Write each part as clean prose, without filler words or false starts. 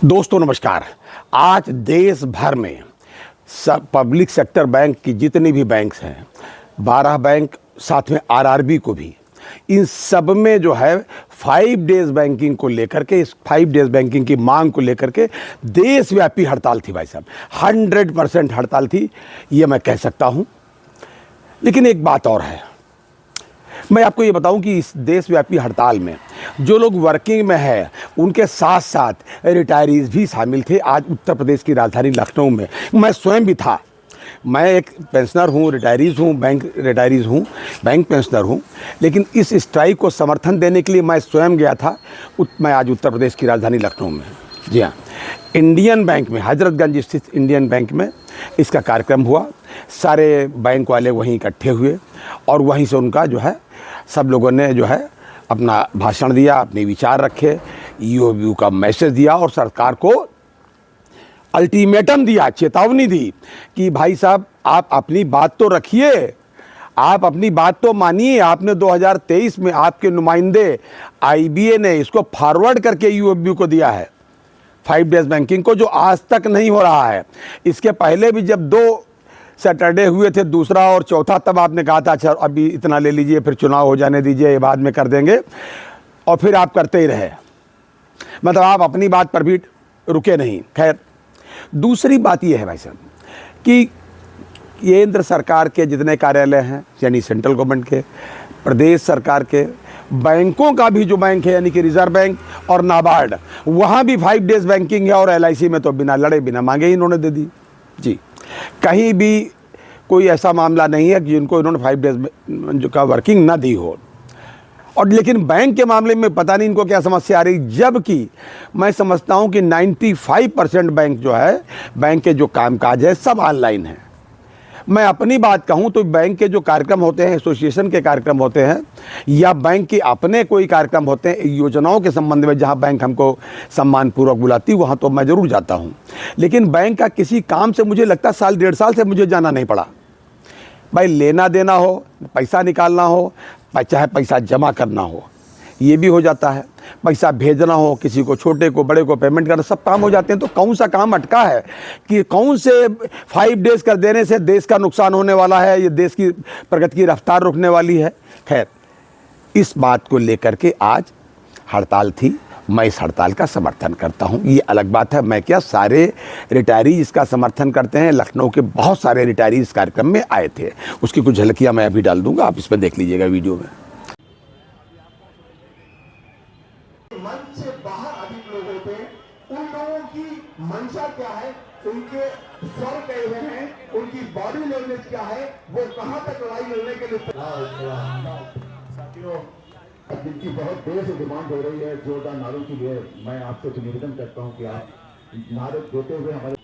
दोस्तों नमस्कार। आज देश भर में सब पब्लिक सेक्टर बैंक की जितनी भी बैंक्स हैं, 12 बैंक साथ में आरआरबी को भी, इन सब में जो है 5 डेज बैंकिंग को लेकर के, इस 5 डेज बैंकिंग की मांग को लेकर के देशव्यापी हड़ताल थी। भाई साहब 100% हड़ताल थी, ये मैं कह सकता हूँ। लेकिन एक बात और है, मैं आपको ये बताऊं कि इस देशव्यापी हड़ताल में जो लोग वर्किंग में है उनके साथ साथ रिटायरीज भी शामिल थे। आज उत्तर प्रदेश की राजधानी लखनऊ में मैं स्वयं भी था। मैं एक पेंशनर हूँ, रिटायरीज हूँ, बैंक पेंशनर हूँ। लेकिन इस स्ट्राइक को समर्थन देने के लिए मैं स्वयं गया था। मैं आज उत्तर प्रदेश की राजधानी लखनऊ में, जी हाँ, इंडियन बैंक में, हजरतगंज स्थित इंडियन बैंक में इसका कार्यक्रम हुआ। सारे बैंक वाले वहीं इकट्ठे हुए और वहीं से उनका जो है सब लोगों ने जो है अपना भाषण दिया, अपने विचार रखे, ईओबी का मैसेज दिया और सरकार को अल्टीमेटम दिया, चेतावनी दी कि भाई साहब आप अपनी बात तो रखिए, आप अपनी बात तो मानिए। आपने 2023 में आपके नुमाइंदे आईबीए ने इसको फॉरवर्ड करके ईओबी को दिया है 5 डेज बैंकिंग को, जो आज तक नहीं हो रहा है। इसके पहले भी जब 2 सैटरडे हुए थे, दूसरा और चौथा, तब आपने कहा था अच्छा अभी इतना ले लीजिए, फिर चुनाव हो जाने दीजिए, बाद में कर देंगे, और फिर आप करते ही रहे। मतलब आप अपनी बात पर भी रुके नहीं। खैर, दूसरी बात यह है भाई साहब कि केंद्र सरकार के जितने कार्यालय हैं, यानी सेंट्रल गवर्नमेंट के, प्रदेश सरकार के, बैंकों का भी जो बैंक है यानी कि रिजर्व बैंक और नाबार्ड, वहाँ भी 5 डेज बैंकिंग है। और एलआईसी में तो बिना लड़े बिना मांगे ही इन्होंने दे दी। जी, कहीं भी कोई ऐसा मामला नहीं है कि जिनको इन्होंने 5 डेज का वर्किंग ना दी हो। और लेकिन बैंक के मामले में पता नहीं इनको क्या समस्या आ रही, जबकि मैं समझता हूं कि 95% बैंक जो है, बैंक के जो कामकाज है सब ऑनलाइन है। मैं अपनी बात कहूं तो बैंक के जो कार्यक्रम होते हैं, एसोसिएशन के कार्यक्रम होते हैं, या बैंक के अपने कोई कार्यक्रम होते हैं योजनाओं के संबंध में, जहां बैंक हमको सम्मानपूर्वक बुलाती, वहां तो मैं ज़रूर जाता हूं। लेकिन बैंक का किसी काम से मुझे लगता साल 1.5 साल से मुझे जाना नहीं पड़ा। भाई लेना देना हो, पैसा निकालना हो, चाहे पैसा जमा करना हो, ये भी हो जाता है। पैसा भेजना हो, किसी को, छोटे को बड़े को पेमेंट करना, सब काम हो जाते हैं। तो कौन सा काम अटका है कि कौन से 5 डेज कर देने से देश का नुकसान होने वाला है, ये देश की प्रगति की रफ्तार रुकने वाली है। खैर, इस बात को लेकर के आज हड़ताल थी। मैं इस हड़ताल का समर्थन करता हूं, ये अलग बात है। मैं क्या, सारे रिटायरीज इसका समर्थन करते हैं। लखनऊ के बहुत सारे रिटायरीज इस कार्यक्रम में आए थे, उसकी कुछ झलकियां मैं अभी डाल दूंगा, आप इस पर देख लीजिएगा वीडियो में। मन से बाहर अधिक लोग होते हैं, उन लोगों की मंशा क्या है, उनके स्वर कैसे हैं, उनकी बॉडी लैंग्वेज क्या है, वो कहां तक लड़ाई लड़ने के लिए। साथियों, जिनकी बहुत देर से डिमांड हो रही है जोरदार नारों के लिए, मैं आपसे निवेदन करता हूं कि आप नारे देते हुए हमारे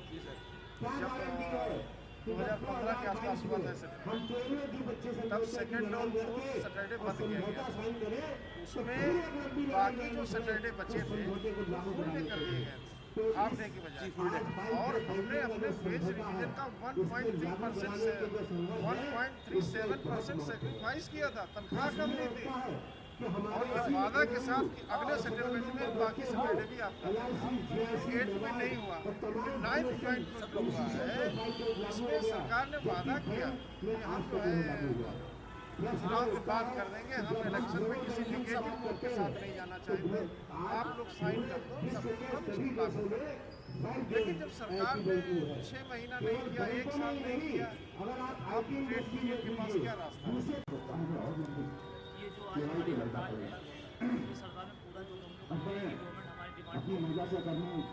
2015 के आसपास हुआ था, तब सेकेंड डोज सैटरडे बंद किया गया। उसमें बाकी जो सैटरडे बचे थे फुल डे कर दिए गए हाफ डे की बजाय। और हमने अपने वेज रिवीजन का 1.3% से 1.37% सेक्रीफाइस किया था, तनख्वाह कम नहीं थी। और ये वादा के साथ कि अगले सेटलमेंट में बाकी सैटरडे भी आपका 8 में नहीं हुआ, 9th ज्वाइंट में हुआ है। इसमें सरकार ने वादा किया कि हम जो है चुनाव की बात कर देंगे, हम इलेक्शन में किसी निगेटिव वोट के साथ नहीं जाना चाहते, आप लोग साइन कर दो, सब हम लागू करें। लेकिन जब सरकार ने 6 महीना नहीं किया, 1 साल नहीं किया, अब ट्रेड यूनियन के पास क्या रास्ता है? ये जो आज हमारी हड़ताल है, ये सरकार ने पूरा जो गवर्नमेंट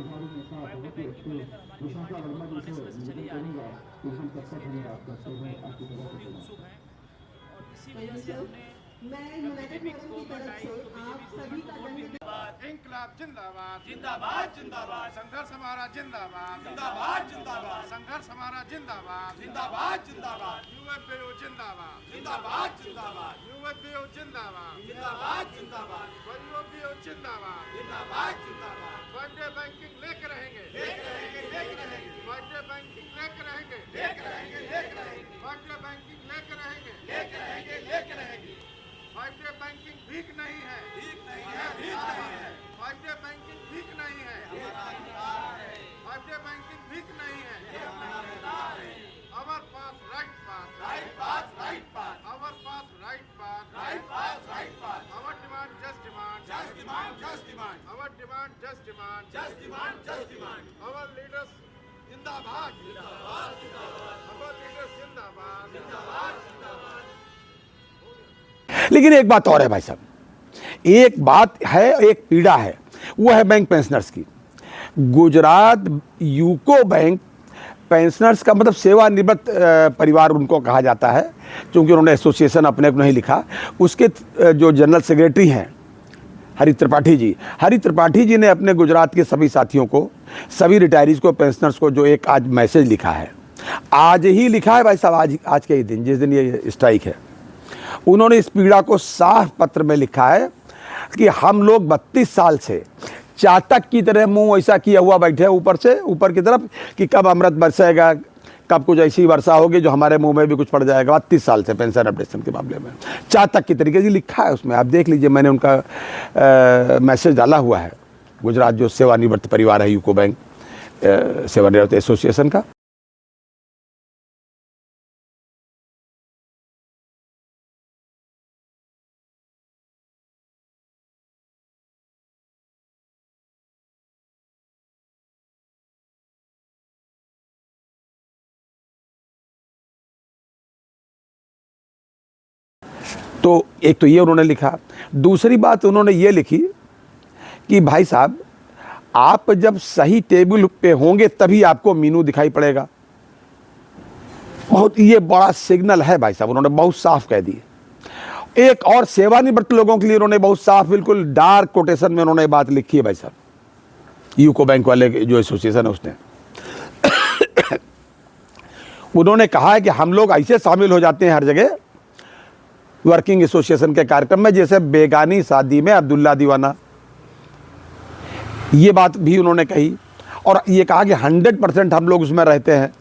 हमारी डिमांड पूरी करके बैंकिंग को लेकर हमारी डिमांड बहुत पुराने समय से चली आ रही है, सब बैंक बहुत ही उत्सुक हैं। और इसी वजह से हमने इंकलाब जिंदाबाद जिंदाबाद जिंदाबाद, संघर्ष हमारा जिंदाबाद जिंदाबाद जिंदाबाद, संघर्ष हमारा जिंदाबाद जिंदाबाद जिंदाबाद, यूएफपीओ जिंदाबाद जिंदाबाद जिंदाबाद, यूएफपीओ जिंदाबाद जिंदाबाद जिंदाबाद, यूएफपीओ जिंदाबाद जिंदाबाद जिंदाबाद। 5 डे बैंकिंग लेके रहेंगे, लेके रहेंगे, लेके रहेंगे, 5 डे बैंकिंग लेके रहेंगे, लेके रहेंगे, लेके रहेंगे, 5 डे बैंकिंग लेके रहेंगे, लेके रहेंगे, लेके रहेंगे। 5 डे बैंकिंग भीख नहीं है, भीख नहीं है, भीख नहीं है, 5 डे बैंकिंग भीख नहीं है। डिमांड आवर लीडर्स जिंदाबाद आवर लीडर्स जिंदाबाद। लेकिन एक बात और है भाई साहब, एक बात है, एक पीड़ा है, वो है बैंक पेंशनर्स की। गुजरात यूको बैंक पेंशनर्स का मतलब सेवानिवृत्त परिवार उनको कहा जाता है, क्योंकि उन्होंने एसोसिएशन अपने को नहीं लिखा। उसके जो जनरल सेक्रेटरी हैं हरि त्रिपाठी जी ने अपने गुजरात के सभी साथियों को, सभी रिटायरीज को, पेंशनर्स को जो एक आज मैसेज लिखा है, आज ही लिखा है भाई साहब, आज के ही दिन, जिस दिन ये स्ट्राइक है, उन्होंने इस पीड़ा को साफ पत्र में लिखा है कि हम लोग 32 साल से चातक की तरह मुंह ऐसा किया हुआ बैठे हैं ऊपर की तरफ कि कब अमृत बरसेगा, कब कुछ ऐसी वर्षा होगी जो हमारे मुंह में भी कुछ पड़ जाएगा। 32 साल से पेंशन अपडेशन के मामले में चातक की तरीके से लिखा है उसमें, आप देख लीजिए। मैंने उनका मैसेज डाला हुआ है, गुजरात जो सेवानिवृत्त परिवार है यूको बैंक सेवानिवृत्त एसोसिएशन का। तो एक तो ये उन्होंने लिखा, दूसरी बात उन्होंने ये लिखी कि भाई साहब आप जब सही टेबल पे होंगे तभी आपको मीनू दिखाई पड़ेगा। बहुत ये बड़ा सिग्नल है भाई साहब, उन्होंने बहुत साफ कह दी। एक और सेवानिवृत्त लोगों के लिए उन्होंने बहुत साफ, बिल्कुल डार्क कोटेशन में उन्होंने बात लिखी है भाई साहब, यूको बैंक वाले जो एसोसिएशन है उसने। उन्होंने कहा है कि हम लोग ऐसे शामिल हो जाते हैं हर जगह वर्किंग एसोसिएशन के कार्यक्रम में, जैसे बेगानी शादी में अब्दुल्ला दीवाना। ये बात भी उन्होंने कही और ये कहा कि 100% हम लोग उसमें रहते हैं।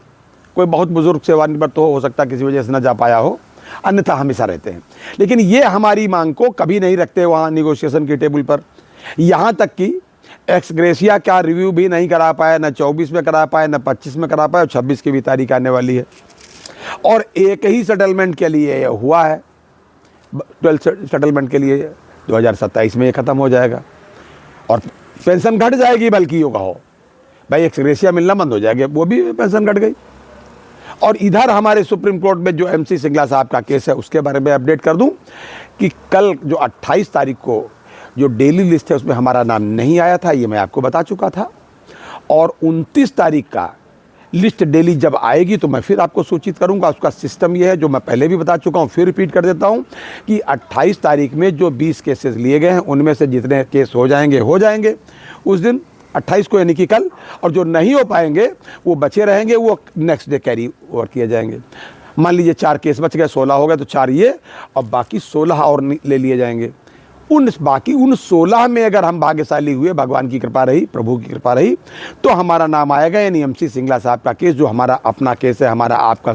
कोई बहुत बुजुर्ग सेवानिवृत्त हो सकता है किसी वजह से न जा पाया हो, अन्यथा हमेशा रहते हैं। लेकिन ये हमारी मांग को कभी नहीं रखते वहाँ निगोशिएशन की टेबल पर। यहाँ तक कि एक्स ग्रेशिया का रिव्यू भी नहीं करा पाए, न 24 में करा पाए, न 25 में करा पाए, और 26 की भी तारीख आने वाली है। और एक ही सेटलमेंट के लिए हुआ है, 12 सेटलमेंट के लिए 2027 में ये ख़त्म हो जाएगा और पेंशन घट जाएगी, बल्कि यो कहो भाई एक्स ग्रेशिया मिलना बंद हो जाएगा, वो भी पेंशन घट गई। और इधर हमारे सुप्रीम कोर्ट में जो MC सिंगला साहब का केस है उसके बारे में अपडेट कर दूं कि कल जो 28 तारीख को जो डेली लिस्ट है उसमें हमारा नाम नहीं आया था, ये मैं आपको बता चुका था। और 29 तारीख का लिस्ट डेली जब आएगी तो मैं फिर आपको सूचित करूंगा। उसका सिस्टम ये है जो मैं पहले भी बता चुका हूं, फिर रिपीट कर देता हूं कि 28 तारीख में जो 20 केसेस लिए गए हैं उनमें से जितने केस हो जाएंगे उस दिन 28 को, यानी कि कल। और जो नहीं हो पाएंगे वो बचे रहेंगे, वो नेक्स्ट डे कैरी ओवर किए जाएंगे। मान लीजिए 4 केस बच गए, 16 हो गए, तो 4 ये और बाकी 16 और ले लिए जाएंगे। उन 16 में अगर हम भाग्यशाली हुए, भगवान की कृपा रही, प्रभु की कृपा रही, तो हमारा नाम आएगा। यानी MC सिंगला साहब का केस जो हमारा अपना केस है, हमारा आपका,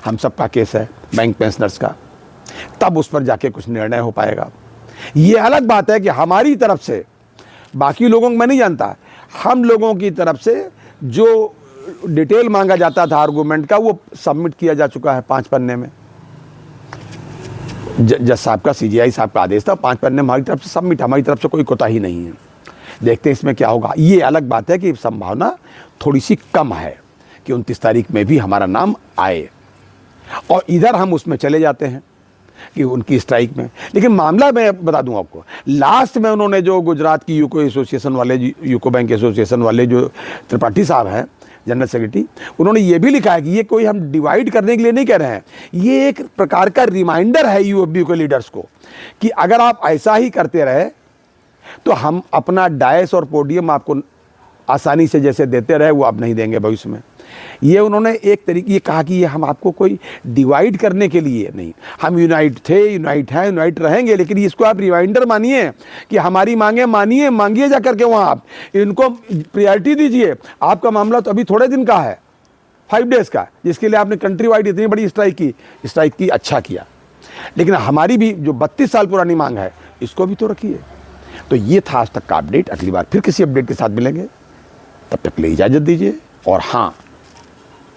हम सबका केस है बैंक पेंशनर्स का, तब उस पर जाके कुछ निर्णय हो पाएगा। ये अलग बात है कि हमारी तरफ से, बाकी लोगों को मैं नहीं जानता, हम लोगों की तरफ से जो डिटेल मांगा जाता था आर्गूमेंट का, वो सबमिट किया जा चुका है 5 पन्ने में। जज साहब का, CJI साहब का आदेश था, 5 पन्ने हमारी तरफ से सबमिट, हमारी तरफ से कोई कोताही नहीं है। देखते हैं इसमें क्या होगा। ये अलग बात है कि संभावना थोड़ी सी कम है कि 29 तारीख में भी हमारा नाम आए, और इधर हम उसमें चले जाते हैं कि उनकी स्ट्राइक में। लेकिन मामला मैं बता दूं आपको, लास्ट में उन्होंने जो गुजरात की यूको एसोसिएशन वाले, यूको बैंक एसोसिएशन वाले जो त्रिपाठी साहब हैं जनरल सेक्रेटरी, उन्होंने ये भी लिखा है कि ये कोई हम डिवाइड करने के लिए नहीं कह रहे हैं, ये एक प्रकार का रिमाइंडर है यूएफबी के लीडर्स को कि अगर आप ऐसा ही करते रहे तो हम अपना डायस और पोडियम आपको आसानी से जैसे देते रहे वो अब नहीं देंगे भविष्य में। ये उन्होंने एक तरीके ये कहा कि ये हम आपको कोई डिवाइड करने के लिए नहीं, हम यूनाइट थे, यूनाइट हैं, यूनाइट रहेंगे, लेकिन इसको आप रिमाइंडर मानिए कि हमारी मांगे मांगिए जा करके वहाँ आप इनको प्रायोरिटी दीजिए। आपका मामला तो अभी थोड़े दिन का है, 5 डेज़ का, जिसके लिए आपने कंट्री वाइड इतनी बड़ी स्ट्राइक की, अच्छा किया। लेकिन हमारी भी जो 32 साल पुरानी मांग है इसको भी तो रखिए। तो ये था आज तक का अपडेट। अगली बार फिर किसी अपडेट के साथ मिलेंगे, तब तक के लिए इजाज़त दीजिए। और हाँ,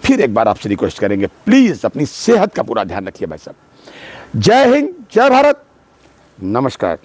फिर एक बार आपसे रिक्वेस्ट करेंगे, प्लीज़ अपनी सेहत का पूरा ध्यान रखिए भाई साहब। जय हिंद, जय भारत, नमस्कार।